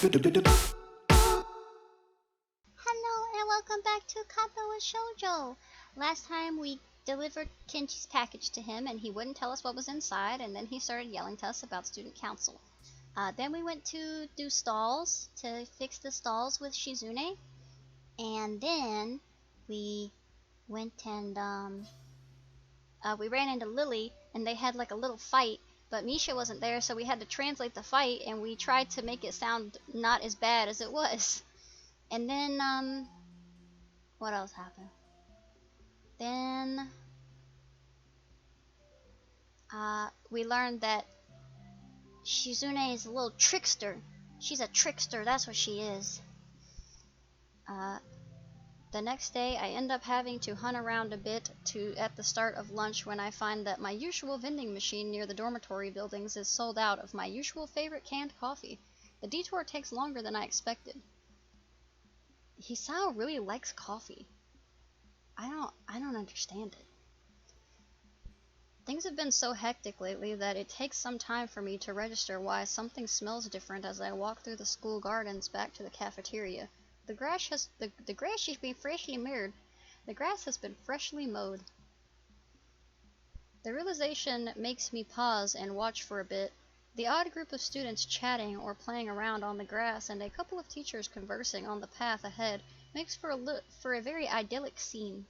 Hello and welcome back to Katawa Shoujo. Last time we delivered Kenji's package to him and he wouldn't tell us what was inside, and then he started yelling to us about student council. Then we went to do stalls, to fix the stalls with Shizune, and then we went and we ran into Lily and they had like a little fight, but Misha wasn't there, so we had to translate the fight and we tried to make it sound not as bad as it was. And then what else happened? Then we learned that Shizune is a little trickster. She's a trickster, that's what she is. The next day I end up having to hunt around a bit at the start of lunch when I find that my usual vending machine near the dormitory buildings is sold out of my usual favorite canned coffee. The detour takes longer than I expected. Hisao really likes coffee. I don't understand it. Things have been so hectic lately that it takes some time for me to register why something smells different as I walk through the school gardens back to the cafeteria. The grass should be freshly mowed. The grass has been freshly mowed. The realization makes me pause and watch for a bit. The odd group of students chatting or playing around on the grass and a couple of teachers conversing on the path ahead makes for a very idyllic scene.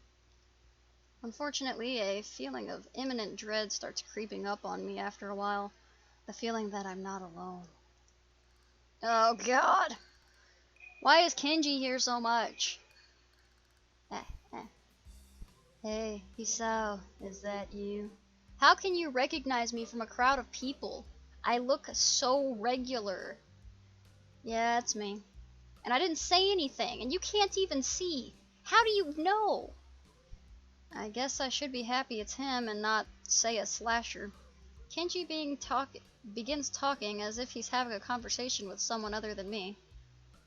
Unfortunately, a feeling of imminent dread starts creeping up on me after a while. The feeling that I'm not alone. Oh god! Why is Kenji here so much? Hey, Hisao, is that you? How can you recognize me from a crowd of people? I look so regular. Yeah, it's me. And I didn't say anything, and you can't even see. How do you know? I guess I should be happy it's him and not, say, a slasher. Kenji begins talking as if he's having a conversation with someone other than me.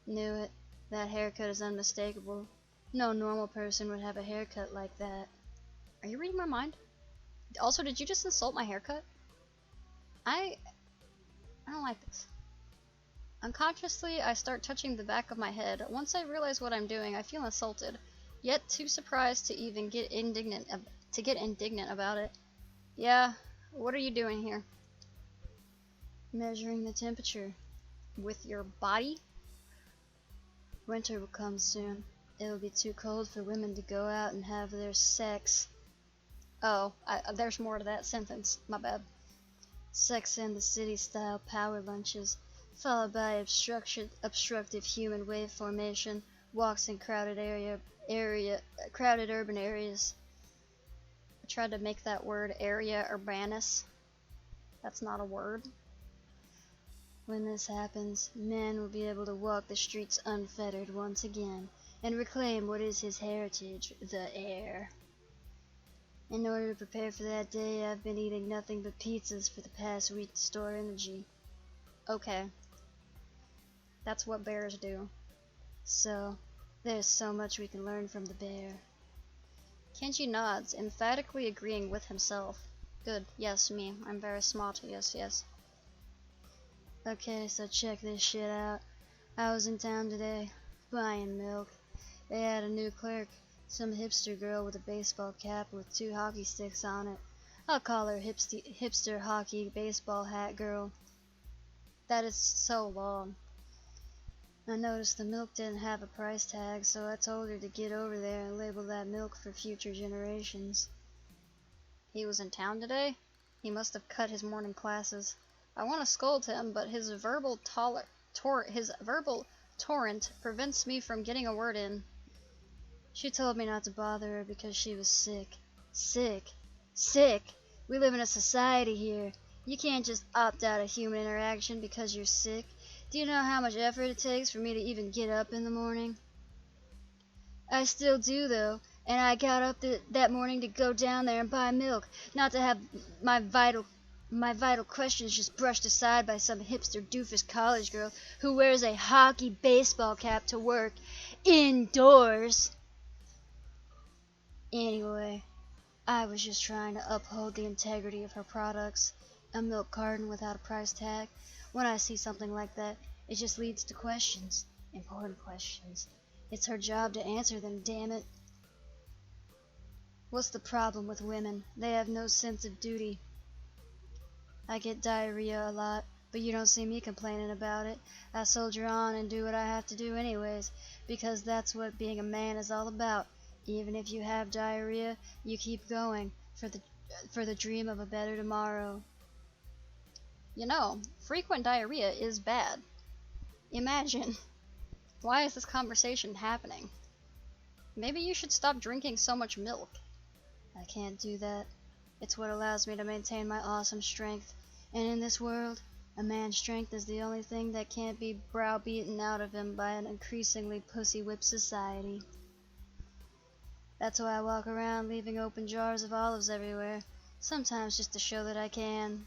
Knew it. That haircut is unmistakable. No normal person would have a haircut like that. Are you reading my mind? Also, did you just insult my haircut? I don't like this. Unconsciously, I start touching the back of my head. Once I realize what I'm doing, I feel insulted, yet too surprised to even get indignant about it. Yeah, what are you doing here? Measuring the temperature. With your body? Winter will come soon. It'll be too cold for women to go out and have their sex. Oh, there's more to that sentence. My bad. Sex and the city-style power lunches, followed by obstructive human wave formation, walks in crowded urban areas. I tried to make that word area urbanus. That's not a word. When this happens, man will be able to walk the streets unfettered once again, and reclaim what is his heritage, the air. In order to prepare for that day, I've been eating nothing but pizzas for the past week to store energy. Okay. That's what bears do. So, there's so much we can learn from the bear. Kenji nods, emphatically agreeing with himself. Good, yes, me. I'm very smart, yes, yes. Okay, so check this shit out. I was in town today, buying milk. They had a new clerk, some hipster girl with a baseball cap with 2 hockey sticks on it. I'll call her hipster hockey baseball hat girl. That is so long. I noticed the milk didn't have a price tag, so I told her to get over there and label that milk for future generations. He was in town today? He must have cut his morning classes. I want to scold him, but his verbal torrent prevents me from getting a word in. She told me not to bother her because she was sick. Sick? Sick? We live in a society here. You can't just opt out of human interaction because you're sick. Do you know how much effort it takes for me to even get up in the morning? I still do, though, and I got up that morning to go down there and buy milk, not to have my vital questions just brushed aside by some hipster doofus college girl who wears a hockey baseball cap to work indoors. Anyway, I was just trying to uphold the integrity of her products. A milk carton without a price tag. When I see something like that, It just leads to questions. Important questions. It's her job to answer them, damn it. What's the problem with women? They have no sense of duty. I get diarrhea a lot, but you don't see me complaining about it. I soldier on and do what I have to do anyways, because that's what being a man is all about. Even if you have diarrhea, you keep going for the dream of a better tomorrow. You know, frequent diarrhea is bad. Imagine. Why is this conversation happening? Maybe you should stop drinking so much milk. I can't do that. It's what allows me to maintain my awesome strength. And in this world, a man's strength is the only thing that can't be browbeaten out of him by an increasingly pussy-whipped society. That's why I walk around leaving open jars of olives everywhere, sometimes just to show that I can.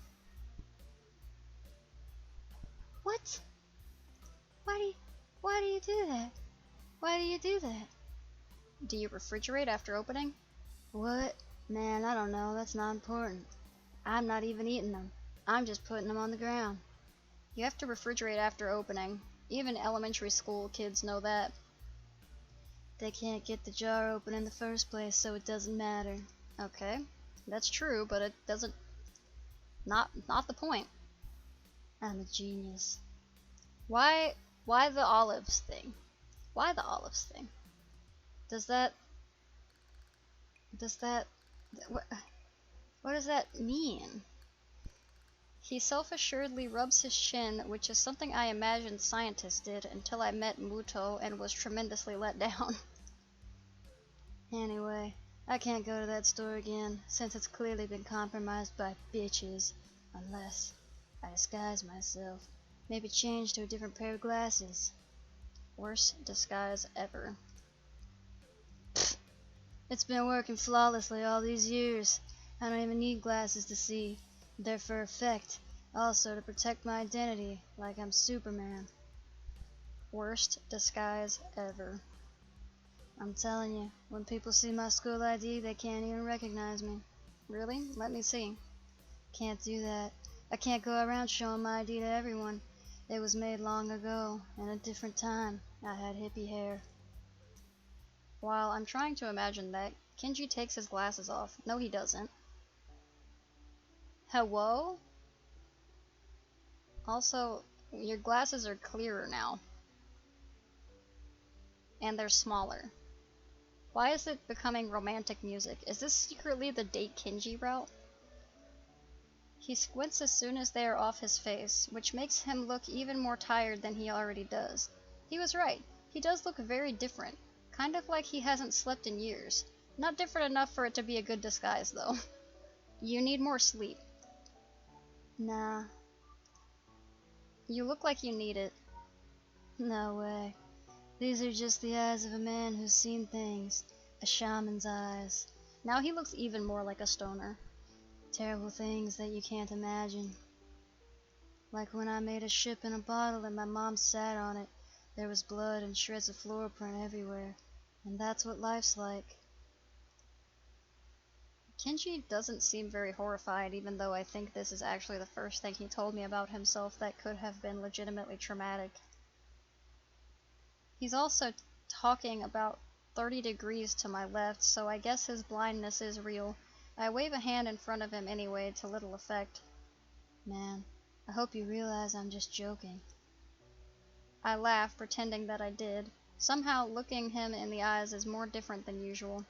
What? Why do you do that? Why do you do that? Do you refrigerate after opening? What? Man, I don't know, that's not important. I'm not even eating them. I'm just putting them on the ground. You have to refrigerate after opening. Even elementary school kids know that. They can't get the jar open in the first place, so it doesn't matter. Okay, that's true, but it doesn't... Not the point. I'm a genius. Why the olives thing? Why the olives thing? Does that... What does that mean? He self-assuredly rubs his chin, which is something I imagined scientists did until I met Muto and was tremendously let down. Anyway, I can't go to that store again, since it's clearly been compromised by bitches. Unless I disguise myself. Maybe change to a different pair of glasses. Worst disguise ever. Pfft. It's been working flawlessly all these years. I don't even need glasses to see. They're for effect. Also to protect my identity, like I'm Superman. Worst disguise ever. I'm telling you, when people see my school ID, they can't even recognize me. Really? Let me see. Can't do that. I can't go around showing my ID to everyone. It was made long ago, in a different time. I had hippie hair. While I'm trying to imagine that, Kenji takes his glasses off. No, he doesn't. Hello? Also, your glasses are clearer now. And they're smaller. Why is it becoming romantic music? Is this secretly the date Kenji route? He squints as soon as they are off his face, which makes him look even more tired than he already does. He was right. He does look very different. Kind of like he hasn't slept in years. Not different enough for it to be a good disguise, though. You need more sleep. Nah. You look like you need it. No way. These are just the eyes of a man who's seen things. A shaman's eyes. Now he looks even more like a stoner. Terrible things that you can't imagine. Like when I made a ship in a bottle and my mom sat on it. There was blood and shreds of floor print everywhere. And that's what life's like. Kenji doesn't seem very horrified, even though I think this is actually the first thing he told me about himself that could have been legitimately traumatic. He's also talking about 30 degrees to my left, so I guess his blindness is real. I wave a hand in front of him anyway, to little effect. Man, I hope you realize I'm just joking. I laugh, pretending that I did. Somehow, looking him in the eyes is more different than usual.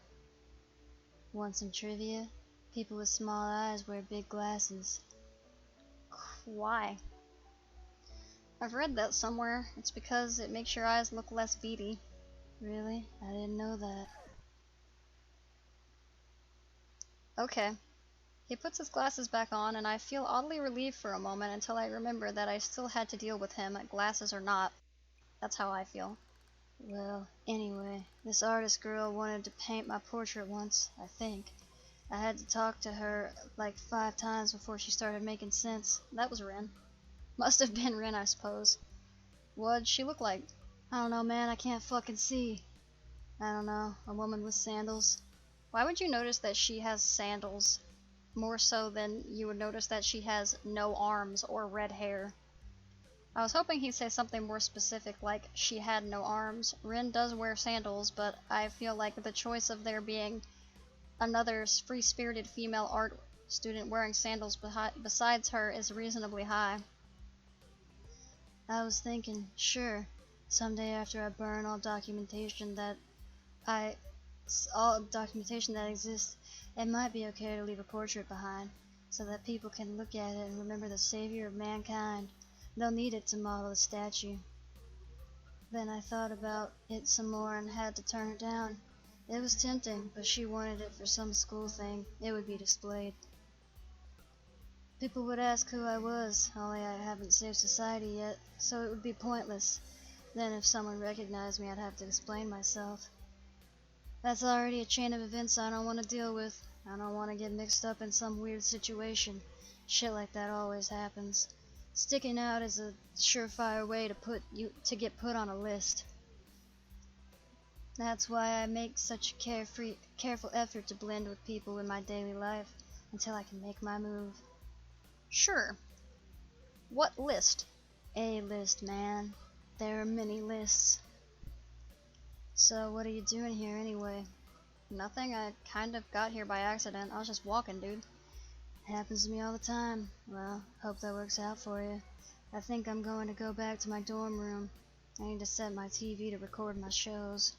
Want some trivia? People with small eyes wear big glasses. Why? I've read that somewhere. It's because it makes your eyes look less beady. Really? I didn't know that. Okay. He puts his glasses back on, and I feel oddly relieved for a moment until I remember that I still had to deal with him, glasses or not. That's how I feel. Well, anyway, this artist girl wanted to paint my portrait once, I think. I had to talk to her like 5 times before she started making sense. That was Rin. Must have been Rin, I suppose. What'd she look like? I don't know, man, I can't fucking see. I don't know, a woman with sandals. Why would you notice that she has sandals? More so than you would notice that she has no arms or red hair. I was hoping he'd say something more specific, like she had no arms. Rin does wear sandals, but I feel like the choice of there being another free-spirited female art student wearing sandals besides her is reasonably high. I was thinking, sure, someday after I burn all documentation that exists, it might be okay to leave a portrait behind, so that people can look at it and remember the savior of mankind. They'll need it to model a statue. Then I thought about it some more and had to turn it down. It was tempting, but she wanted it for some school thing. It would be displayed. People would ask who I was, only I haven't saved society yet, so it would be pointless. Then if someone recognized me, I'd have to explain myself. That's already a chain of events I don't want to deal with. I don't want to get mixed up in some weird situation. Shit like that always happens. Sticking out is a surefire way to get put on a list. That's why I make such a careful effort to blend with people in my daily life until I can make my move. Sure. What list? A list, man. There are many lists. So what are you doing here anyway? Nothing. I kind of got here by accident. I was just walking, dude. Happens to me all the time. Well, hope that works out for you. I think I'm going to go back to my dorm room. I need to set my TV to record my shows.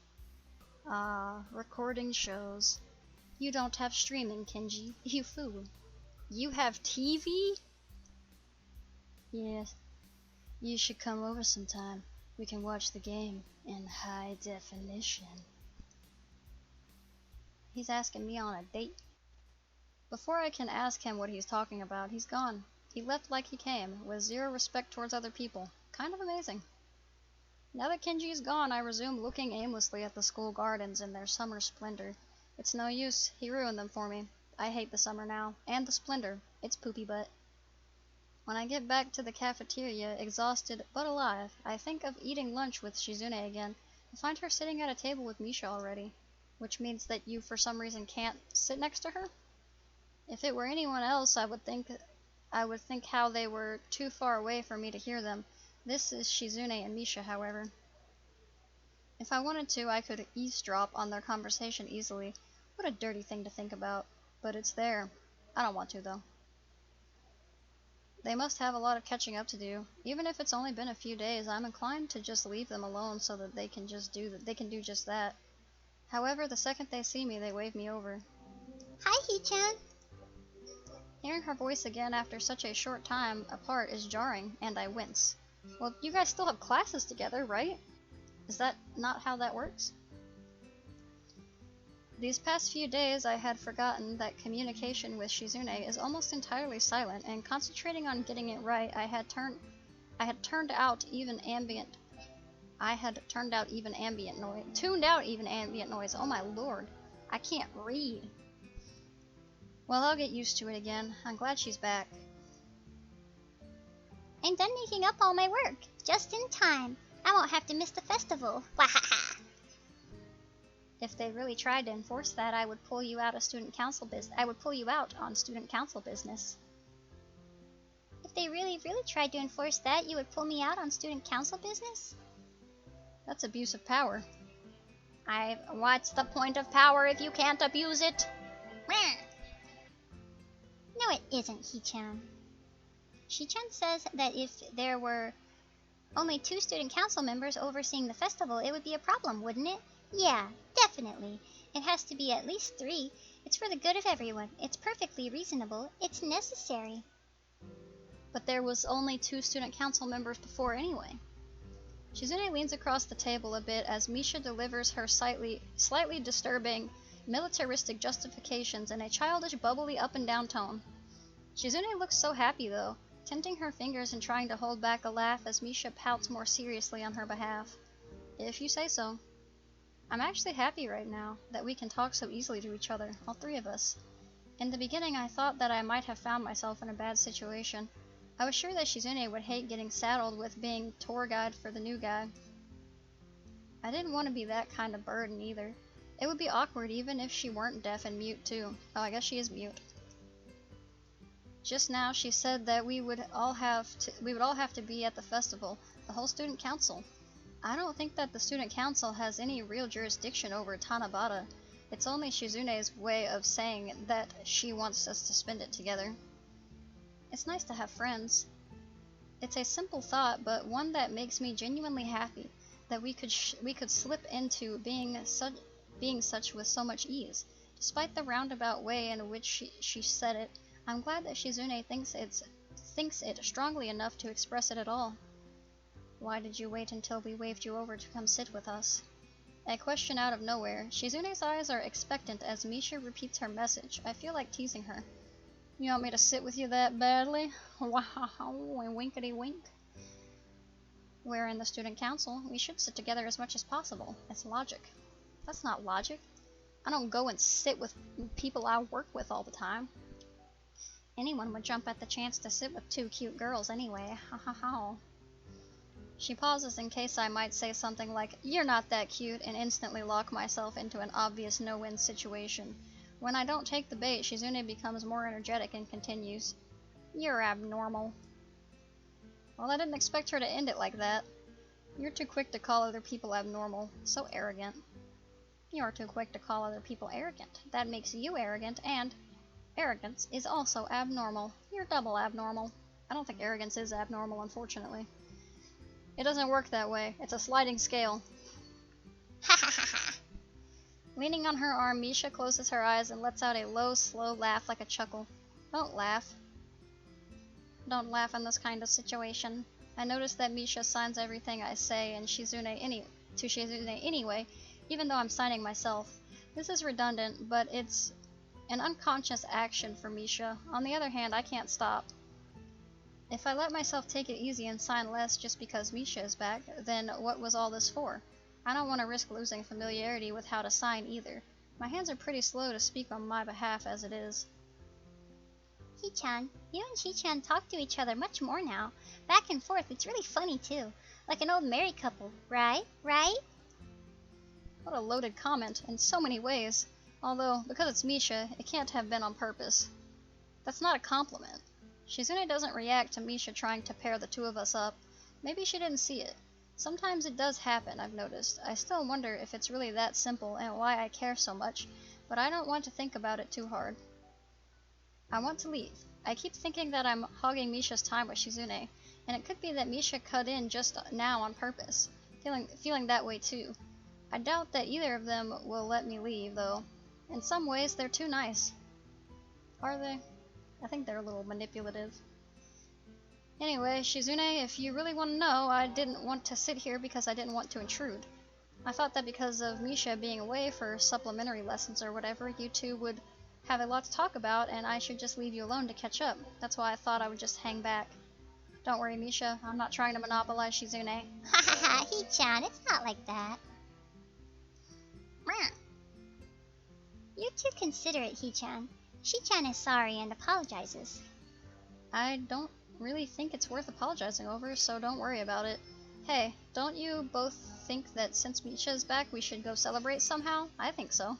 Recording shows. You don't have streaming, Kenji. You fool. You have TV? Yes. You should come over sometime. We can watch the game in high definition. He's asking me on a date. Before I can ask him what he's talking about, he's gone. He left like he came, with zero respect towards other people. Kind of amazing. Now that Kenji is gone, I resume looking aimlessly at the school gardens in their summer splendor. It's no use. He ruined them for me. I hate the summer now, and the splendor. It's poopy butt. When I get back to the cafeteria, exhausted but alive, I think of eating lunch with Shizune again, and find her sitting at a table with Misha already. Which means that you, for some reason, can't sit next to her? If it were anyone else, I would think how they were too far away for me to hear them. This is Shizune and Misha, however. If I wanted to, I could eavesdrop on their conversation easily. What a dirty thing to think about. But it's there. I don't want to, though. They must have a lot of catching up to do. Even if it's only been a few days, I'm inclined to just leave them alone so that they can do just that. However, the second they see me, they wave me over. Hi, Hee-chan. Hearing her voice again after such a short time apart is jarring, and I wince. Well, you guys still have classes together, right? Is that not how that works? These past few days I had forgotten that communication with Shizune is almost entirely silent, and concentrating on getting it right, I had tuned out even ambient noise. Oh my lord. I can't read. Well, I'll get used to it again. I'm glad she's back. I'm done making up all my work, just in time. I won't have to miss the festival. Wahaha! If they really tried to enforce that, I would pull you out on student council business. If they really tried to enforce that, you would pull me out on student council business? That's abuse of power. What's the point of power if you can't abuse it? No, it isn't, Hee-chan. Shii-chan says that if there were only 2 student council members overseeing the festival, it would be a problem, wouldn't it? Yeah, definitely. It has to be at least 3. It's for the good of everyone. It's perfectly reasonable. It's necessary. But there was only 2 student council members before anyway. Shizune leans across the table a bit as Misha delivers her slightly disturbing, militaristic justifications in a childish, bubbly up-and-down tone. Shizune looks so happy, though, tempting her fingers and trying to hold back a laugh as Misha pouts more seriously on her behalf. If you say so. I'm actually happy right now that we can talk so easily to each other, all 3 of us. In the beginning, I thought that I might have found myself in a bad situation. I was sure that Shizune would hate getting saddled with being tour guide for the new guy. I didn't want to be that kind of burden either. It would be awkward even if she weren't deaf and mute too. Oh, I guess she is mute. Just now she said that we would all have to be at the festival, the whole student council. I don't think that the student council has any real jurisdiction over Tanabata. It's only Shizune's way of saying that she wants us to spend it together. It's nice to have friends. It's a simple thought, but one that makes me genuinely happy that we could slip into being such with so much ease. Despite the roundabout way in which she said it, I'm glad that Shizune thinks it strongly enough to express it at all. Why did you wait until we waved you over to come sit with us? A question out of nowhere. Shizune's eyes are expectant as Misha repeats her message. I feel like teasing her. You want me to sit with you that badly? Wow, winkety wink. We're in the student council. We should sit together as much as possible. It's logic. That's not logic. I don't go and sit with people I work with all the time. Anyone would jump at the chance to sit with two cute girls anyway. Ha ha ha. She pauses in case I might say something like, "You're not that cute," and instantly lock myself into an obvious no-win situation. When I don't take the bait, Shizune becomes more energetic and continues, "You're abnormal." Well, I didn't expect her to end it like that. You're too quick to call other people abnormal. So arrogant. You're too quick to call other people arrogant. That makes you arrogant, and arrogance is also abnormal. You're double abnormal. I don't think arrogance is abnormal, unfortunately. It doesn't work that way. It's a sliding scale. Ha ha ha ha. Leaning on her arm, Misha closes her eyes and lets out a low, slow laugh like a chuckle. Don't laugh. Don't laugh in this kind of situation. I notice that Misha signs everything I say and to Shizune anyway, even though I'm signing myself. This is redundant, but it's an unconscious action for Misha. On the other hand, I can't stop. If I let myself take it easy and sign less just because Misha is back, then what was all this for? I don't want to risk losing familiarity with how to sign either. My hands are pretty slow to speak on my behalf as it is. Hee-chan, you and Shi-chan talk to each other much more now. Back and forth, it's really funny too. Like an old married couple, right? Right? What a loaded comment, in so many ways. Although, because it's Misha, it can't have been on purpose. That's not a compliment. Shizune doesn't react to Misha trying to pair the two of us up. Maybe she didn't see it. Sometimes it does happen, I've noticed. I still wonder if it's really that simple and why I care so much, but I don't want to think about it too hard. I want to leave. I keep thinking that I'm hogging Misha's time with Shizune, and it could be that Misha cut in just now on purpose, feeling that way too. I doubt that either of them will let me leave, though. In some ways, they're too nice. Are they? I think they're a little manipulative. Anyway, Shizune, if you really want to know, I didn't want to sit here because I didn't want to intrude. I thought that because of Misha being away for supplementary lessons or whatever, you two would have a lot to talk about, and I should just leave you alone to catch up. That's why I thought I would just hang back. Don't worry, Misha. I'm not trying to monopolize Shizune. Ha ha ha, Hee-chan, it's not like that. Meow. You're too considerate, Hee-chan. Shi-chan is sorry and apologizes. I don't really think it's worth apologizing over, so don't worry about it. Hey, don't you both think that since Misha's back we should go celebrate somehow? I think so.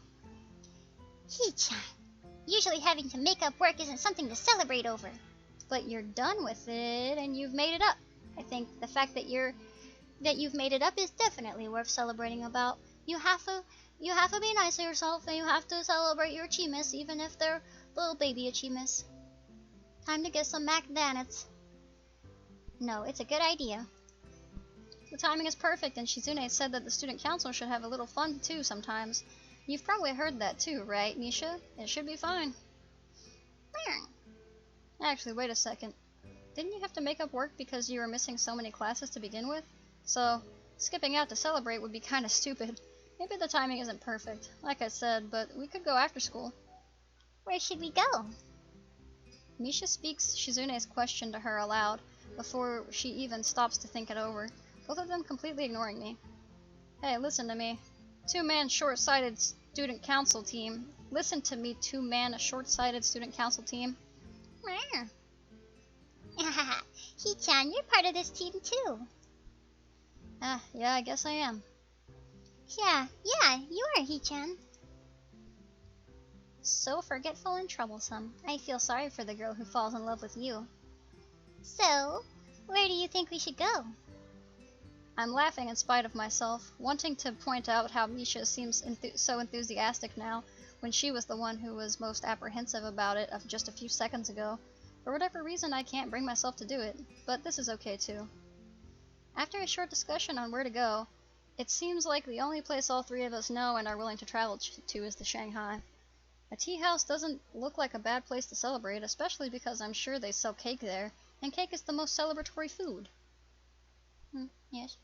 Hee-chan, usually having to make up work isn't something to celebrate over. But you're done with it and you've made it up. I think the fact that you've made it up is definitely worth celebrating about. You have to be nice to yourself, and you have to celebrate your achievements, even if they're little baby achievements. Time to get some McDonald's. No, it's a good idea. The timing is perfect, and Shizune said that the student council should have a little fun too sometimes. You've probably heard that too, right, Misha? It should be fine. Actually, wait a second. Didn't you have to make up work because you were missing so many classes to begin with? So, skipping out to celebrate would be kinda stupid. Maybe the timing isn't perfect, like I said, but we could go after school. Where should we go? Misha speaks Shizune's question to her aloud, before she even stops to think it over, both of them completely ignoring me. Hey, listen to me. Two-man short-sighted student council team. Listen to me, two-man short-sighted student council team. Hee-chan, you're part of this team too. Yeah, I guess I am. Yeah, you are, Hee-chan. So forgetful and troublesome. I feel sorry for the girl who falls in love with you. So, where do you think we should go? I'm laughing in spite of myself, wanting to point out how Misha seems so enthusiastic now, when she was the one who was most apprehensive about it just a few seconds ago. For whatever reason, I can't bring myself to do it, but this is okay too. After a short discussion on where to go, it seems like the only place all three of us know and are willing to travel to is the Shanghai. A tea house doesn't look like a bad place to celebrate, especially because I'm sure they sell cake there, and cake is the most celebratory food. Yes.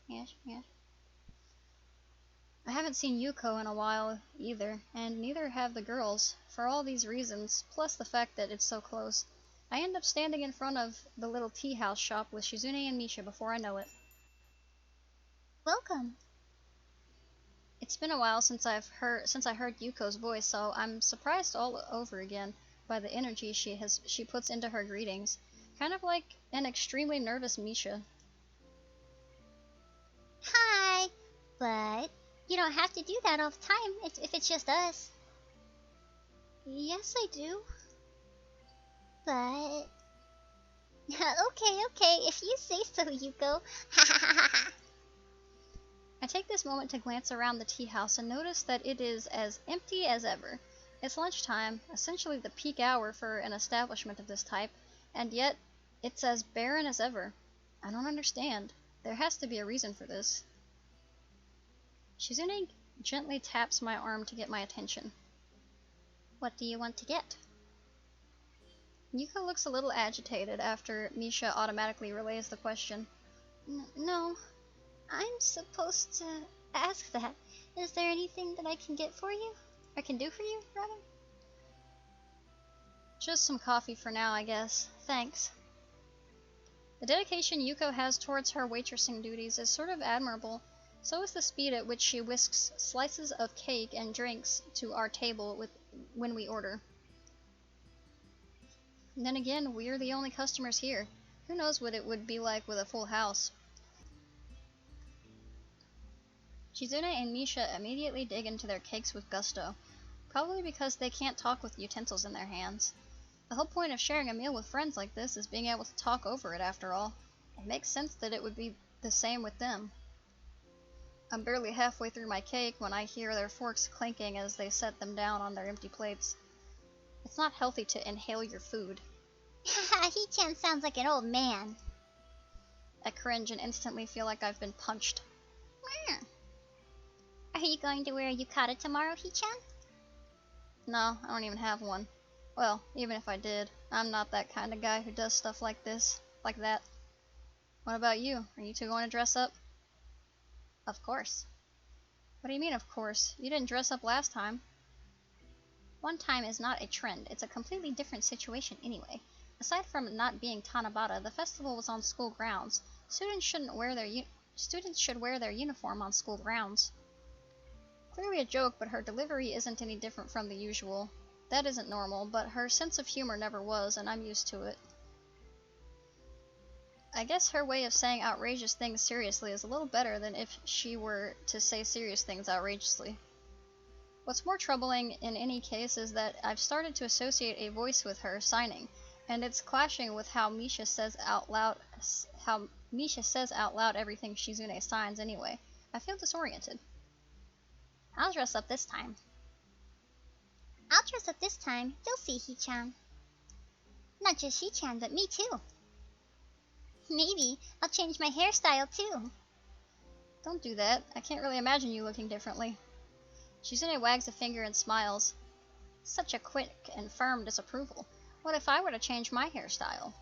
I haven't seen Yuko in a while either, and neither have the girls. For all these reasons, plus the fact that it's so close, I end up standing in front of the little tea house shop with Shizune and Misha before I know it. Welcome. It's been a while since I heard Yuko's voice, so I'm surprised all over again by the energy she puts into her greetings, kind of like an extremely nervous Misha. Hi. But you don't have to do that all the time if it's just us. Yes, I do. But okay, if you say so, Yuko. Ha ha ha ha. I take this moment to glance around the tea house and notice that it is as empty as ever. It's lunchtime, essentially the peak hour for an establishment of this type, and yet it's as barren as ever. I don't understand. There has to be a reason for this. Shizune gently taps my arm to get my attention. What do you want to get? Yuko looks a little agitated after Misha automatically relays the question. No, I'm supposed to ask that. Is there anything that I can get for you? I can do for you, rather? Just some coffee for now, I guess. Thanks. The dedication Yuko has towards her waitressing duties is sort of admirable. So is the speed at which she whisks slices of cake and drinks to our table when we order. And then again, we're the only customers here. Who knows what it would be like with a full house. Shizune and Misha immediately dig into their cakes with gusto, probably because they can't talk with utensils in their hands. The whole point of sharing a meal with friends like this is being able to talk over it after all. It makes sense that it would be the same with them. I'm barely halfway through my cake when I hear their forks clinking as they set them down on their empty plates. It's not healthy to inhale your food. Haha, He-chan sounds like an old man. I cringe and instantly feel like I've been punched. Are you going to wear a yukata tomorrow, He-chan? No, I don't even have one. Well, even if I did, I'm not that kind of guy who does stuff like that. What about you? Are you two going to dress up? Of course. What do you mean, of course? You didn't dress up last time. One time is not a trend. It's a completely different situation anyway. Aside from it not being Tanabata, the festival was on school grounds. Students should wear their uniform on school grounds. Clearly a joke, but her delivery isn't any different from the usual. That isn't normal, but her sense of humor never was, and I'm used to it. I guess her way of saying outrageous things seriously is a little better than if she were to say serious things outrageously. What's more troubling in any case is that I've started to associate a voice with her signing, and it's clashing with how Misha says out loud everything Shizune signs anyway. I feel disoriented. I'll dress up this time. You'll see, He-chan. Not just He-chan, but me too. Maybe I'll change my hairstyle too. Don't do that. I can't really imagine you looking differently. Shizune wags a finger and smiles. Such a quick and firm disapproval. What if I were to change my hairstyle?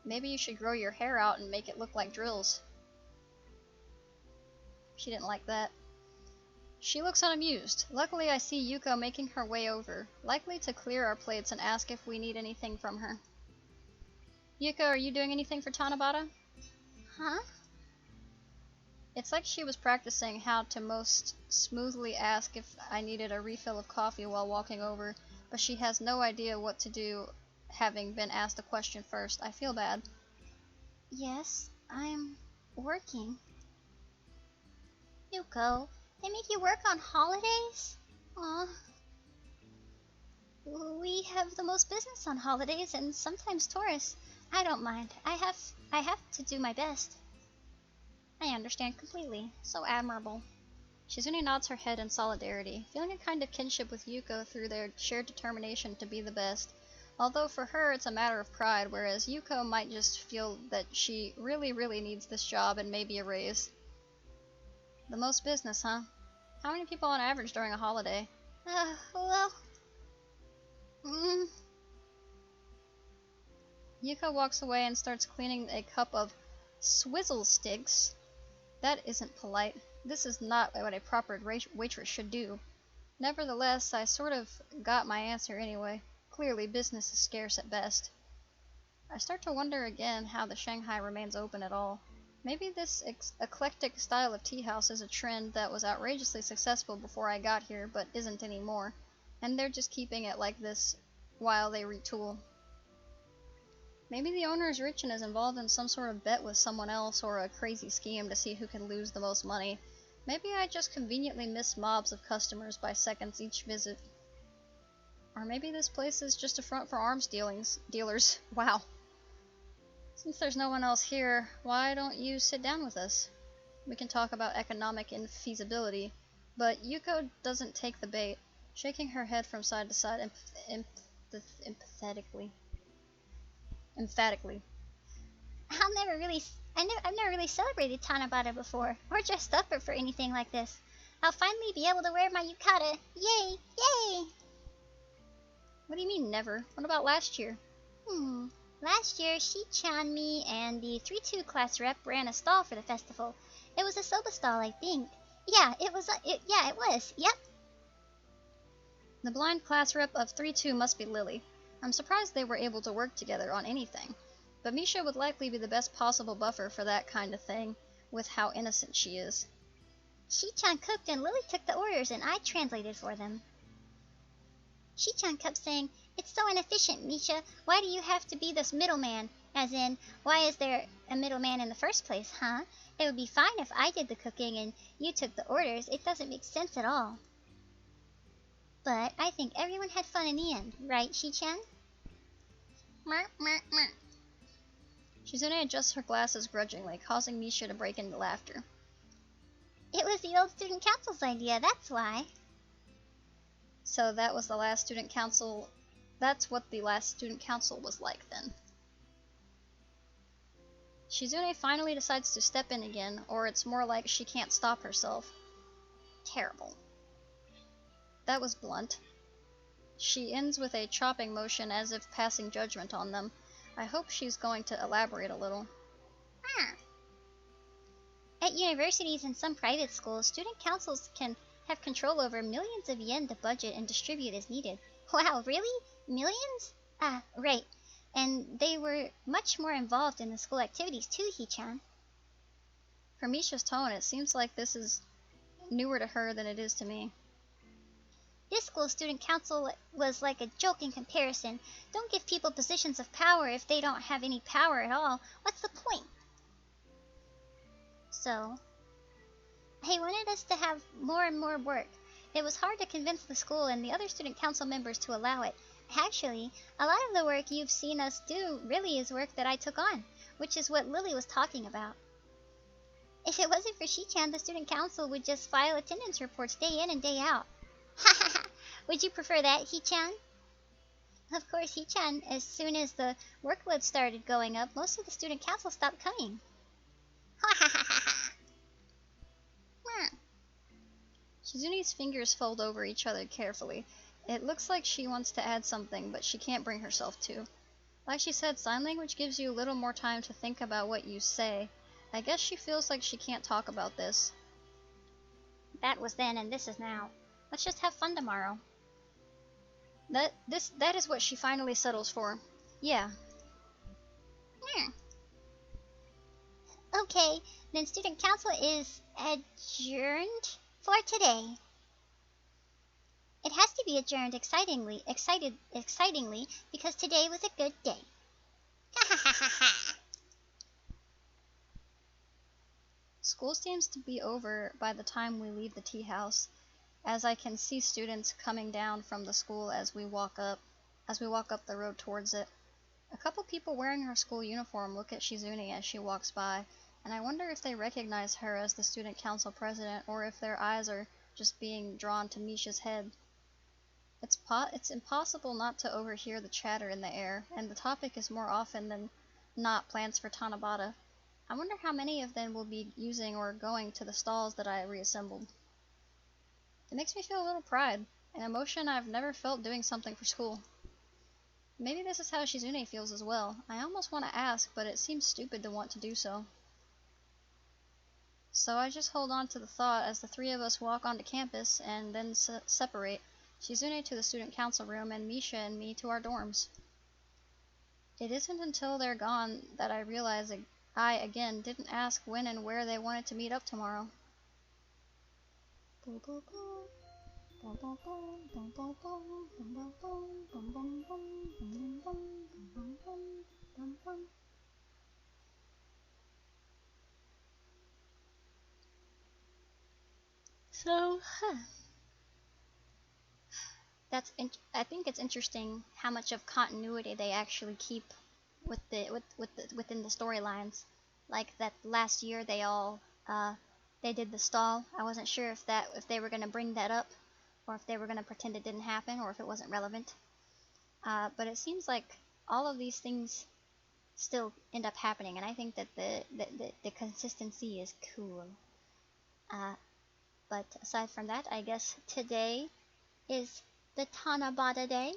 Maybe you should grow your hair out and make it look like drills. She didn't like that. She looks unamused. Luckily I see Yuko making her way over, likely to clear our plates and ask if we need anything from her. Yuko, are you doing anything for Tanabata? Huh? It's like she was practicing how to most smoothly ask if I needed a refill of coffee while walking over, but she has no idea what to do, having been asked the question first. I feel bad. Yes, I'm working. Yuko, they make you work on holidays? Aw. We have the most business on holidays and sometimes tourists. I don't mind. I have to do my best. I understand completely. So admirable. Shizune nods her head in solidarity, feeling a kind of kinship with Yuko through their shared determination to be the best. Although for her it's a matter of pride, whereas Yuko might just feel that she really needs this job and maybe a raise. The most business, huh? How many people on average during a holiday? Well... Mm, Yuko walks away and starts cleaning a cup of swizzle sticks. That isn't polite. This is not what a proper waitress should do. Nevertheless, I sort of got my answer anyway. Clearly, business is scarce at best. I start to wonder again how the Shanghai remains open at all. Maybe this eclectic style of tea house is a trend that was outrageously successful before I got here, but isn't anymore, and they're just keeping it like this while they retool. Maybe the owner is rich and is involved in some sort of bet with someone else or a crazy scheme to see who can lose the most money. Maybe I just conveniently miss mobs of customers by seconds each visit. Or maybe this place is just a front for arms dealers. Wow. Since there's no one else here, why don't you sit down with us? We can talk about economic infeasibility, but Yuko doesn't take the bait, shaking her head from side to side emphatically. I've never really celebrated Tanabata before, or dressed up for anything like this. I'll finally be able to wear my yukata. Yay! Yay! What do you mean, never? What about last year? Last year, Shi-chan, me, and the 3-2 class rep ran a stall for the festival. It was a soba stall, I think. Yeah, it was. Yep. The blind class rep of 3-2 must be Lily. I'm surprised they were able to work together on anything. But Misha would likely be the best possible buffer for that kind of thing, with how innocent she is. Shi-chan cooked and Lily took the orders and I translated for them. Shi-chan kept saying, "It's so inefficient, Misha. Why do you have to be this middleman? As in, why is there a middleman in the first place, huh? It would be fine if I did the cooking and you took the orders. It doesn't make sense at all." But I think everyone had fun in the end, right, Shi-chan? Shizune adjusts her glasses grudgingly, causing Misha to break into laughter. It was the old student council's idea, that's why. So that was the last student council. That's what the last student council was like then. Shizune finally decides to step in again, or it's more like she can't stop herself. Terrible. That was blunt. She ends with a chopping motion as if passing judgment on them. I hope she's going to elaborate a little. At universities and some private schools, student councils can have control over millions of yen to budget and distribute as needed. Wow, really? Millions? Right. And they were much more involved in the school activities too, Hee-chan. From Misha's tone, it seems like this is newer to her than it is to me. This school student council was like a joke in comparison. Don't give people positions of power if they don't have any power at all. What's the point? So, they wanted us to have more and more work. It was hard to convince the school and the other student council members to allow it. Actually, a lot of the work you've seen us do really is work that I took on, which is what Lily was talking about. If it wasn't for Shi-chan, the student council would just file attendance reports day in and day out. Would you prefer that, Hee-chan? Of course, Hee-chan, as soon as the workload started going up, most of the student council stopped coming. Shizune's fingers fold over each other carefully. It looks like she wants to add something, but she can't bring herself to. Like she said, sign language gives you a little more time to think about what you say. I guess she feels like she can't talk about this. That was then and this is now. Let's just have fun tomorrow. That is what she finally settles for. Yeah. Okay, then student council is adjourned for today. It has to be adjourned excitingly, because today was a good day. School seems to be over by the time we leave the tea house. as I can see students coming down from the school as we walk up the road towards it. A couple people wearing her school uniform look at Shizune as she walks by, and I wonder if they recognize her as the student council president, or if their eyes are just being drawn to Misha's head. It's impossible not to overhear the chatter in the air, and the topic is more often than not plans for Tanabata. I wonder how many of them will be using or going to the stalls that I reassembled. It makes me feel a little pride, an emotion I've never felt doing something for school. Maybe this is how Shizune feels as well. I almost want to ask, but it seems stupid to want to do so. So I just hold on to the thought as the three of us walk onto campus and then separate, Shizune to the student council room and Misha and me to our dorms. It isn't until they're gone that I realize I, again, didn't ask when and where they wanted to meet up tomorrow. So, I think it's interesting how much of continuity they actually keep with within the storylines. Like that last year they did the stall. I wasn't sure if they were gonna bring that up, or if they were gonna pretend it didn't happen, or if it wasn't relevant. But it seems like all of these things still end up happening, and I think that the consistency is cool. But aside from that, I guess today is the Tanabata Day,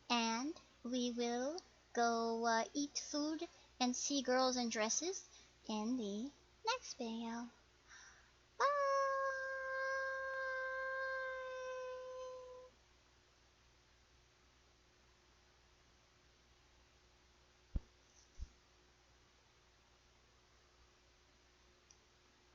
and we will go eat food and see girls in dresses in the next video.